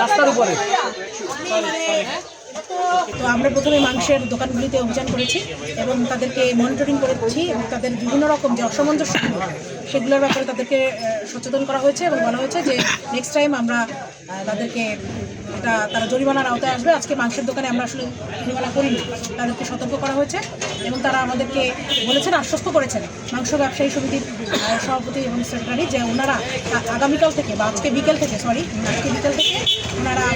রাস্তার উপরে। তো আমরা প্রথমে মাংসের দোকানগুলিতে অভিযান করেছি এবং তাদেরকে মনিটরিং করেছি এবং তাদের বিভিন্ন রকম যে অসামঞ্জস্য সেগুলোর ব্যাপারে তাদেরকে সচেতন করা হয়েছে এবং বলা হয়েছে যে নেক্সট টাইম আমরা তাদেরকে তারা জরিমানার আওতায় আসবে। আজকে মাংসের দোকানে আমরা আসলে জরিমানা করিনি, তাদেরকে সতর্ক করা হয়েছে এবং তারা আমাদেরকে বলেছেন, আশ্বস্ত করেছেন মাংস ব্যবসায়ী সমিতির সভাপতি এবং সেক্রেটারি যে ওনারা আগামীকাল থেকে বা আজকে বিকেল থেকে ওনারা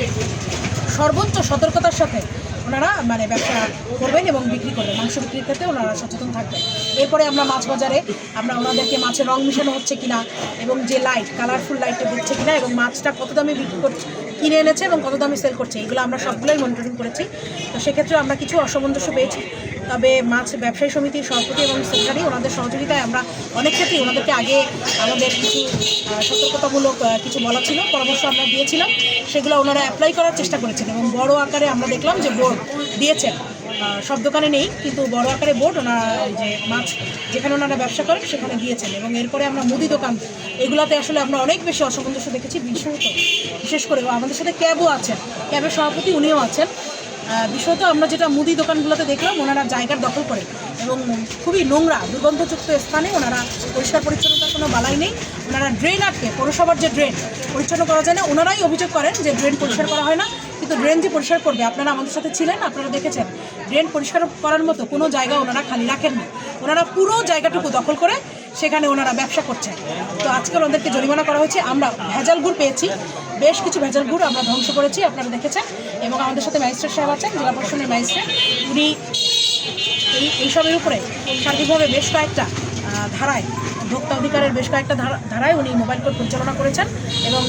সর্বোচ্চ সতর্কতার সাথে ওনারা ব্যবসা করবেন এবং বিক্রি করবেন, মাংস বিক্রির ক্ষেত্রে ওনারা সচেতন থাকবেন। এরপরে আমরা মাছ বাজারে আমরা ওনাদেরকে মাছের রং মিশানো হচ্ছে কিনা এবং যে লাইট কালারফুল লাইটটা দিচ্ছে কিনা এবং মাছটা কত দামে বিক্রি করছে, কিনে এনেছে এবং কত দামে সেল করছে, এগুলো আমরা সবগুলোই মনিটরিং করেছি। তো সেক্ষেত্রে আমরা কিছু অসামঞ্জস্য পেয়েছি, তবে মাছ ব্যবসায়ী সমিতির সভাপতি এবং সেক্রেটারি ওনাদের সহযোগিতায় আমরা অনেক ক্ষেত্রেই ওনাদেরকে আগে আমাদের কিছু সতর্কতামূলক কিছু বলা ছিল, পরামর্শ আমরা দিয়েছিলাম, সেগুলো ওনারা অ্যাপ্লাই করার চেষ্টা করেছেন এবং বড় আকারে আমরা দেখলাম যে বোর্ড দিয়েছেন। সব দোকানে নেই, কিন্তু বড় আকারে বোর্ড ওনারা যে মাছ যেখানে ওনারা ব্যবসা করেন সেখানে দিয়েছেন। এবং এরপরে আমরা মুদি দোকান এগুলোতে আসলে আমরা অনেক বেশি অসামঞ্জস্য দেখেছি, বিশেষ করে আমাদের সাথে ক্যাবও আছেন, ক্যাবের সভাপতি উনিও আছেন। বিশেষত আমরা যেটা মুদি দোকানগুলোতে দেখলাম ওনারা জায়গার দখল করে এবং খুবই নোংরা দুর্গন্ধযুক্ত স্থানে ওনারা পরিষ্কার পরিচ্ছন্নতার কোনো বালাই নেই, ওনারা ড্রেন আটকে, পৌরসভার যে ড্রেন পরিচ্ছন্ন করা যায় না, ওনারাই অভিযোগ করেন যে ড্রেন পরিষ্কার করা হয় না। কিন্তু ড্রেন যে পরিষ্কার করবে, আপনারা আমাদের সাথে ছিলেন, আপনারা দেখেছেন ড্রেন পরিষ্কার করার মতো কোনো জায়গা ওনারা খালি রাখেননি, ওনারা পুরো জায়গাটুকু দখল করে সেখানে ওনারা ব্যবসা করছেন। তো আজকাল ওদেরকে জরিমানা করা হয়েছে। আমরা ভেজাল গুড় পেয়েছি, বেশ কিছু ভেজাল গুড় আমরা ধ্বংস করেছি, আপনারা দেখেছেন। এবং আমাদের সাথে ম্যাজিস্ট্রেট সাহেব আছেন, জেলা প্রশাসনের ম্যাজিস্ট্রেট, উনি এইসবের উপরে সার্বিকভাবে বেশ কয়েকটা ধারায়, ভোক্তা অধিকারের বেশ কয়েকটা ধারায় উনি মোবাইল কোর্ট পরিচালনা করেছেন এবং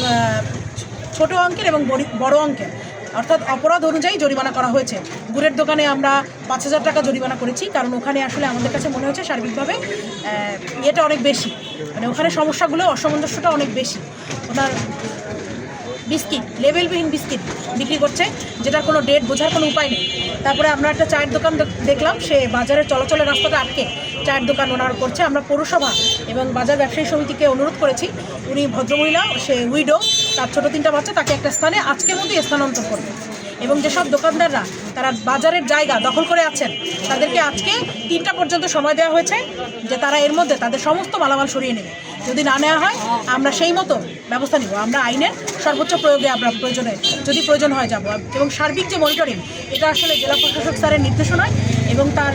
ছোট অঙ্কের এবং বড় অঙ্কের অর্থাৎ অপরাধ অনুযায়ী জরিমানা করা হয়েছে। গুড়ের দোকানে আমরা 5,000 টাকা জরিমানা করেছি, কারণ ওখানে আসলে আমাদের কাছে মনে হচ্ছে সার্বিকভাবে এটা অনেক বেশি, ওখানে সমস্যাগুলো অসামঞ্জস্যটা অনেক বেশি। ওনার বিস্কিট, লেবেলবিহীন বিস্কিট বিক্রি করছে, যেটার কোনো ডেট বোঝার কোনো উপায় নেই। তারপরে আমরা একটা চায়ের দোকান দেখলাম, সে বাজারের চলাচলের রাস্তাটা আটকে চায়ের দোকান ওনার করছে। আমরা পৌরসভা এবং বাজার ব্যবসায়ী সমিতিকে অনুরোধ করেছি, উনি ভদ্রমহিলা, সে উইডো, তার ছোটো 3টা বাচ্চা, তাকে একটা স্থানে আজকের মধ্যেই স্থানান্তর করবে। এবং যেসব দোকানদাররা তারা বাজারের জায়গা দখল করে আছেন, তাদেরকে আজকে 3টা পর্যন্ত সময় দেওয়া হয়েছে যে তারা এর মধ্যে তাদের সমস্ত মালামাল সরিয়ে নেবে। যদি না নেওয়া হয় আমরা সেই মতো ব্যবস্থা নিব, আমরা আইনের সর্বোচ্চ প্রয়োগে আমরা যদি প্রয়োজন হয় যাব। এবং সার্বিক যে মনিটরিং, এটা আসলে জেলা প্রশাসক স্যারের নির্দেশনায় এবং তার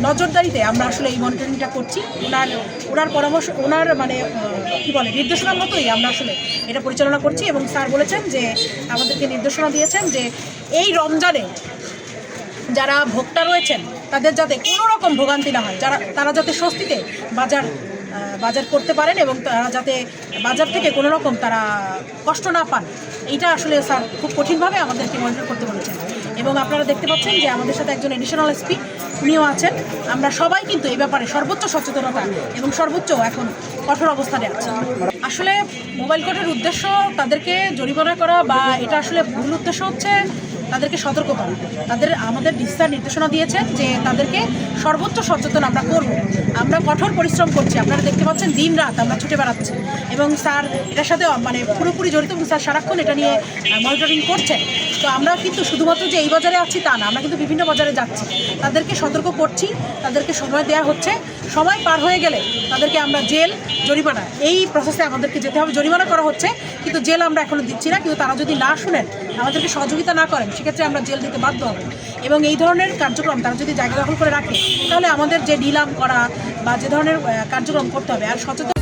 নজরদারিতে আমরা আসলে এই মনিটরিংটা করছি। ওনার পরামর্শ, ওনার নির্দেশনার মতোই আমরা আসলে এটা পরিচালনা করছি। এবং স্যার বলেছেন যে আমাদেরকে নির্দেশনা দিয়েছেন যে এই রমজানে যারা ভোক্তা রয়েছেন তাদের যাতে কোনো রকম ভোগান্তি না হয়, তারা যাতে স্বস্তিতে বাজার করতে পারেন এবং তারা যাতে বাজার থেকে কোনো রকম তারা কষ্ট না পান, এইটা আসলে স্যার খুব কঠিনভাবে আমাদেরকে মনিটর করতে বলেছেন। এবং আপনারা দেখতে পাচ্ছেন যে আমাদের সাথে একজন এডিশনাল এসপি উনিও আছেন। আমরা সবাই কিন্তু এই ব্যাপারে সর্বোচ্চ সচেতনতা এবং সর্বোচ্চ এখন কঠোর অবস্থানে আছে। আসলে মোবাইল কোর্টের উদ্দেশ্য তাদেরকে জরিমানা করা বা এটা আসলে মূল উদ্দেশ্য হচ্ছে তাদেরকে সতর্ক করা। আমাদের স্যার নির্দেশনা দিয়েছেন যে তাদেরকে সর্বোচ্চ সচেতন আমরা করব। আমরা কঠোর পরিশ্রম করছি, আপনারা দেখতে পাচ্ছেন দিন রাত আমরা ছুটে বেড়াচ্ছি এবং স্যার এটার সাথে পুরোপুরি জড়িত এবং স্যার সারাক্ষণ এটা নিয়ে মনিটরিং করছেন। তো আমরা কিন্তু শুধুমাত্র যে এই বাজারে আছি তা না, আমরা কিন্তু বিভিন্ন বাজারে যাচ্ছি, তাদেরকে সতর্ক করছি, তাদেরকে সময় দেওয়া হচ্ছে। সময় পার হয়ে গেলে তাদেরকে আমরা জেল, জরিমানা, এই প্রসেসে আমাদেরকে যেতে হবে। জরিমানা করা হচ্ছে কিন্তু জেল আমরা এখনও দিচ্ছি না, কিন্তু তারা যদি না শুনেন, আমাদেরকে সহযোগিতা না করেন, সেক্ষেত্রে আমরা জেল দিতে বাধ্য হব। এবং এই ধরনের কার্যক্রম তারা যদি জায়গা দখল করে রাখে, তাহলে আমাদের যে নিলাম করা বা যে ধরনের কার্যক্রম করতে হবে আর সচেতন